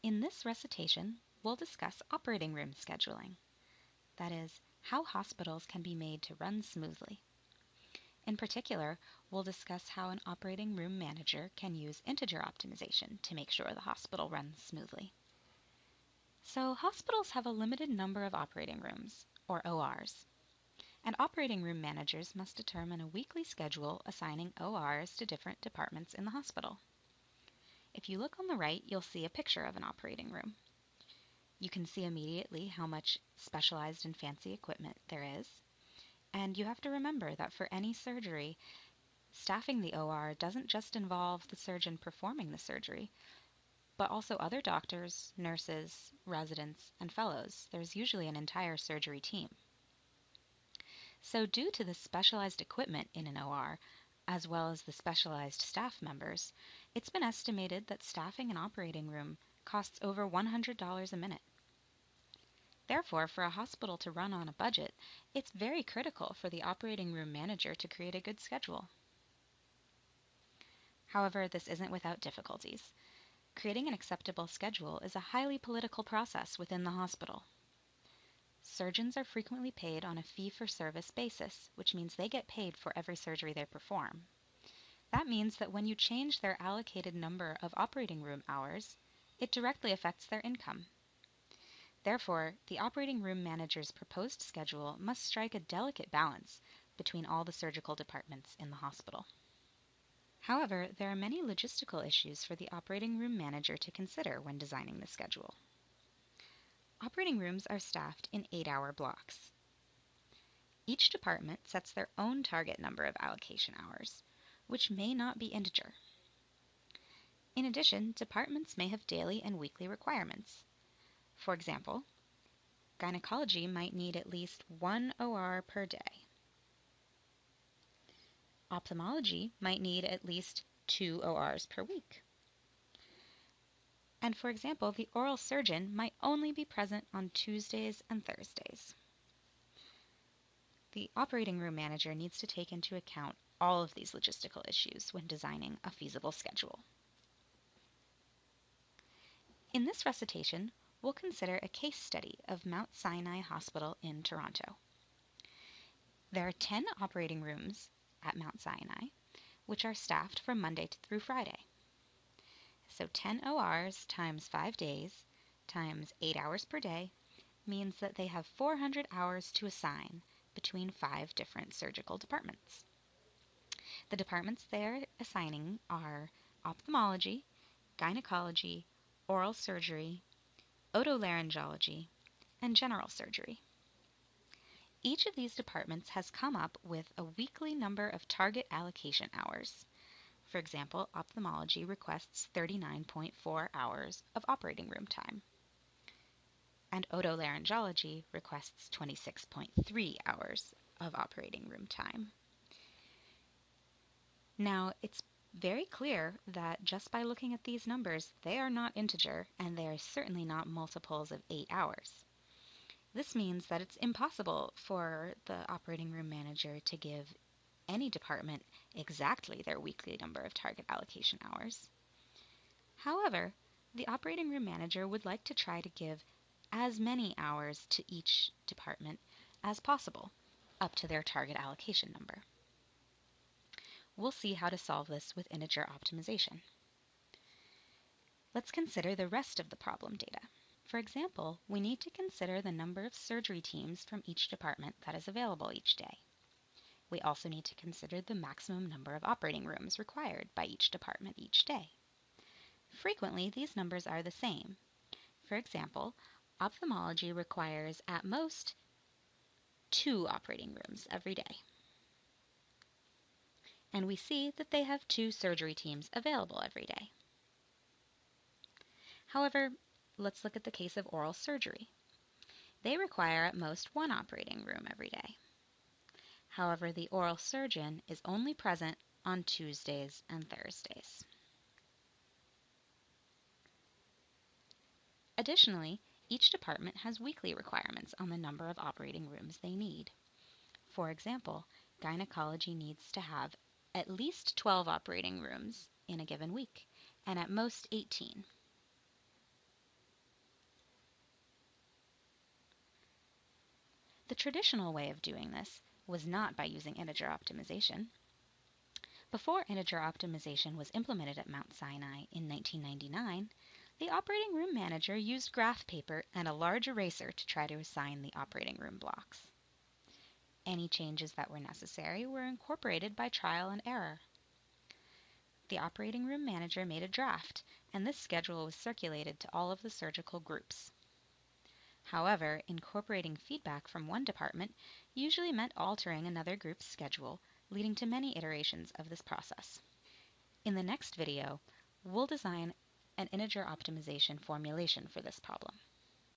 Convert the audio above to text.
In this recitation, we'll discuss operating room scheduling. That is, how hospitals can be made to run smoothly. In particular, we'll discuss how an operating room manager can use integer optimization to make sure the hospital runs smoothly. So, hospitals have a limited number of operating rooms, or ORs. And operating room managers must determine a weekly schedule assigning ORs to different departments in the hospital. If you look on the right, you'll see a picture of an operating room. You can see immediately how much specialized and fancy equipment there is. And you have to remember that for any surgery, staffing the OR doesn't just involve the surgeon performing the surgery, but also other doctors, nurses, residents, and fellows. There's usually an entire surgery team. So due to the specialized equipment in an OR, as well as the specialized staff members, it's been estimated that staffing an operating room costs over $100 a minute. Therefore, for a hospital to run on a budget, it's very critical for the operating room manager to create a good schedule. However, this isn't without difficulties. Creating an acceptable schedule is a highly political process within the hospital. Surgeons are frequently paid on a fee-for-service basis, which means they get paid for every surgery they perform. That means that when you change their allocated number of operating room hours, it directly affects their income. Therefore, the operating room manager's proposed schedule must strike a delicate balance between all the surgical departments in the hospital. However, there are many logistical issues for the operating room manager to consider when designing the schedule. Operating rooms are staffed in 8-hour blocks. Each department sets their own target number of allocation hours, which may not be integer. In addition, departments may have daily and weekly requirements. For example, gynecology might need at least 1 OR per day. Ophthalmology might need at least 2 ORs per week. And for example, the oral surgeon might only be present on Tuesdays and Thursdays. The operating room manager needs to take into account all of these logistical issues when designing a feasible schedule. In this recitation, we'll consider a case study of Mount Sinai Hospital in Toronto. There are 10 operating rooms at Mount Sinai, which are staffed from Monday through Friday. So 10 ORs times 5 days times 8 hours per day means that they have 400 hours to assign between 5 different surgical departments. The departments they're assigning are ophthalmology, gynecology, oral surgery, otolaryngology, and general surgery. Each of these departments has come up with a weekly number of target allocation hours. For example, ophthalmology requests 39.4 hours of operating room time, and otolaryngology requests 26.3 hours of operating room time. Now, it's very clear that just by looking at these numbers, they are not integer, and they are certainly not multiples of 8 hours. This means that it's impossible for the operating room manager to give any department exactly their weekly number of target allocation hours. However, the operating room manager would like to try to give as many hours to each department as possible, up to their target allocation number. We'll see how to solve this with integer optimization. Let's consider the rest of the problem data. For example, we need to consider the number of surgery teams from each department that is available each day. We also need to consider the maximum number of operating rooms required by each department each day. Frequently, these numbers are the same. For example, ophthalmology requires at most 2 operating rooms every day. And we see that they have 2 surgery teams available every day. However, let's look at the case of oral surgery. They require at most 1 operating room every day. However, the oral surgeon is only present on Tuesdays and Thursdays. Additionally, each department has weekly requirements on the number of operating rooms they need. For example, gynecology needs to have at least 12 operating rooms in a given week, and at most 18. The traditional way of doing this was not by using integer optimization. Before integer optimization was implemented at Mount Sinai in 1999, the operating room manager used graph paper and a large eraser to try to assign the operating room blocks. Any changes that were necessary were incorporated by trial and error. The operating room manager made a draft, and this schedule was circulated to all of the surgical groups. However, incorporating feedback from one department usually meant altering another group's schedule, leading to many iterations of this process. In the next video, we'll design an integer optimization formulation for this problem.